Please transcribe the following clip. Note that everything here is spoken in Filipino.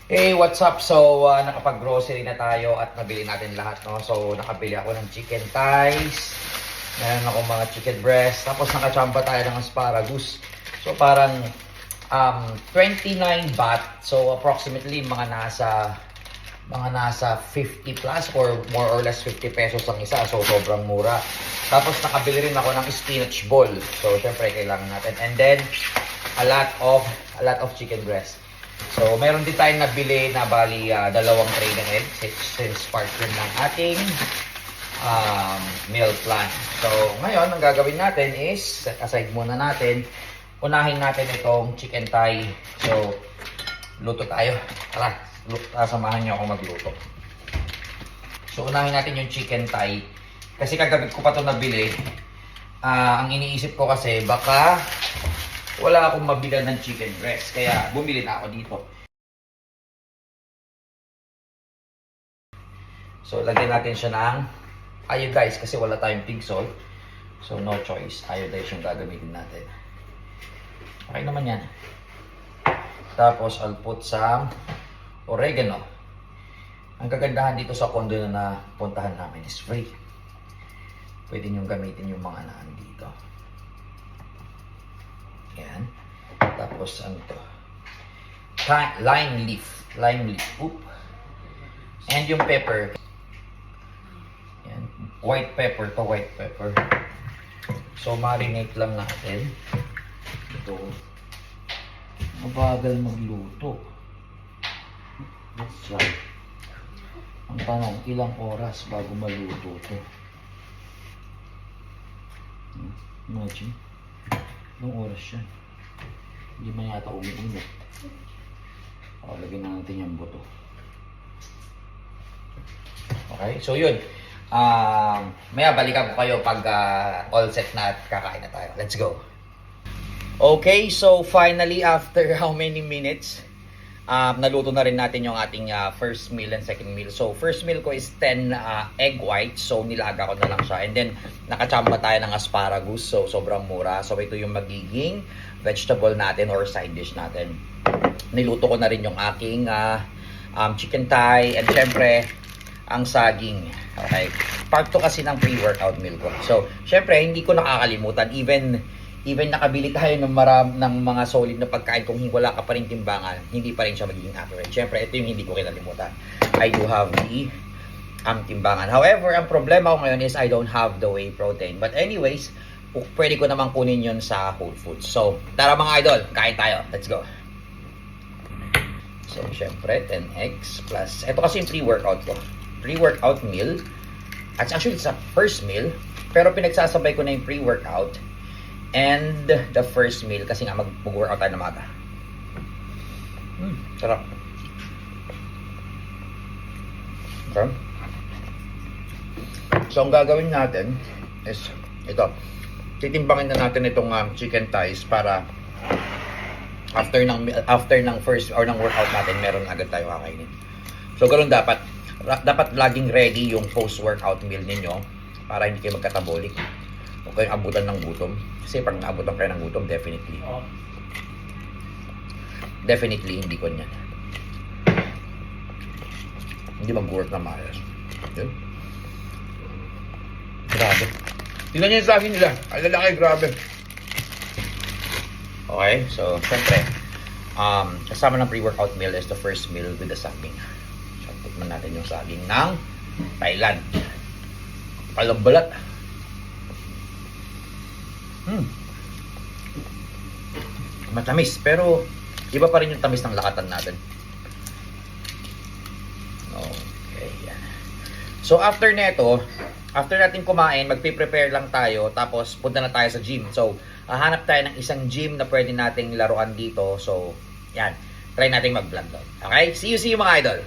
Hey, what's up? So, nakapag-grocery na tayo at nabili natin lahat, no? So, nakabili ako ng chicken thighs. Meron ako mga chicken breast. Tapos, nakachamba tayo ng asparagus. So, parang 29 baht. So, approximately mga nasa 50 plus or more or less 50 pesos ang isa. So, sobrang mura. Tapos, nakabili rin ako ng spinach ball. So, syempre, kailangan natin. And then, a lot of chicken breast. So, meron din tayong nabili na bali dalawang tray na egg since part yun ng ating meal plan. So, ngayon, ang gagawin natin is, aside muna natin, unahin natin itong chicken thigh. So, luto tayo. Tara, samahan niyo ako magluto. So, unahin natin yung chicken thigh. Kasi kagabi ko pa ito nabili. Ang iniisip ko kasi, baka wala akong mabilan ng chicken breast. Kaya bumili na ako dito. So, lagyan natin siya ng iodize kasi wala tayong pig salt. So, no choice. Iodize yung gagamitin natin. Okay naman yan. Tapos, I'll put some oregano. Ang kagandahan dito sa condo na puntahan namin is free. Pwede nyo gamitin yung mga naan dito. Yan. Tapos, ano to? Lime leaf. Lime leaf. Oop. And yung pepper. Yan. White pepper to white pepper. So, marinate lang natin. Ito. Mabagal magluto. Let's try. Ang tanong, ilang oras bago maluto ito? Imagine. Ilang oras siya. Hindi man yata umiinit. O, lagyan na natin yung buto. Okay, so yun. Maya balikan ko kayo pag all set na at kakain na tayo. Let's go. Okay, so finally after how many minutes, naluto na rin natin yung ating first meal and second meal. So first meal ko is 10 egg whites. So nilaga ko na lang siya. And then nakachamba tayo ng asparagus. So sobrang mura. So ito yung magiging vegetable natin or side dish natin. Niluto ko na rin yung aking chicken thigh. And syempre, ang saging. Okay. Part to kasi ng pre-workout meal ko. So syempre, hindi ko nakakalimutan. Even nakabili tayo ng mga solid na pagkain, kung wala ka pa rin timbangan, hindi pa rin siya magiging accurate. Siyempre, ito yung hindi ko kinalimutan. I do have the timbangan. However, ang problema ko ngayon is I don't have the whey protein. But anyways, pwede ko naman kunin yun sa Whole Foods. So, tara mga idol, kain tayo. Let's go. So, siyempre, 10 eggs plus, ito kasi yung pre-workout ko. Pre-workout meal. At actually, it's a first meal. Pero pinagsasabay ko na yung pre-workout and the first meal kasi nga mag-workout tayo na maga. Sarap. Okay. So, ang gagawin natin is ito. Titimbangin na natin itong chicken thighs para after ng first or ng workout natin, meron agad tayo kakainin. So, ganoon dapat. Dapat laging ready yung post-workout meal ninyo para hindi kayo magkatabolik. Huwag kayong abutan ng gutom. Kasi pag naabutan kayo ng gutom, definitely hindi ko niyan. Hindi mag-work na maayos. Yun. Grabe. Tingnan niyo yung saging nila. Ang lalaki, grabe. Okay, so syempre, kasama ng pre-workout meal is the first meal with the saging. So, tikman natin yung saging ng Thailand. Palambalat. Matamis, pero iba pa rin yung tamis ng lakatan natin. Okay, yan. So after neto, after natin kumain, magpe-prepare lang tayo, tapos punta na tayo sa gym. So hahanap tayo ng isang gym na pwede nating laruan dito. So yan, try nating mag-vlog doon. Okay, see you mga idol.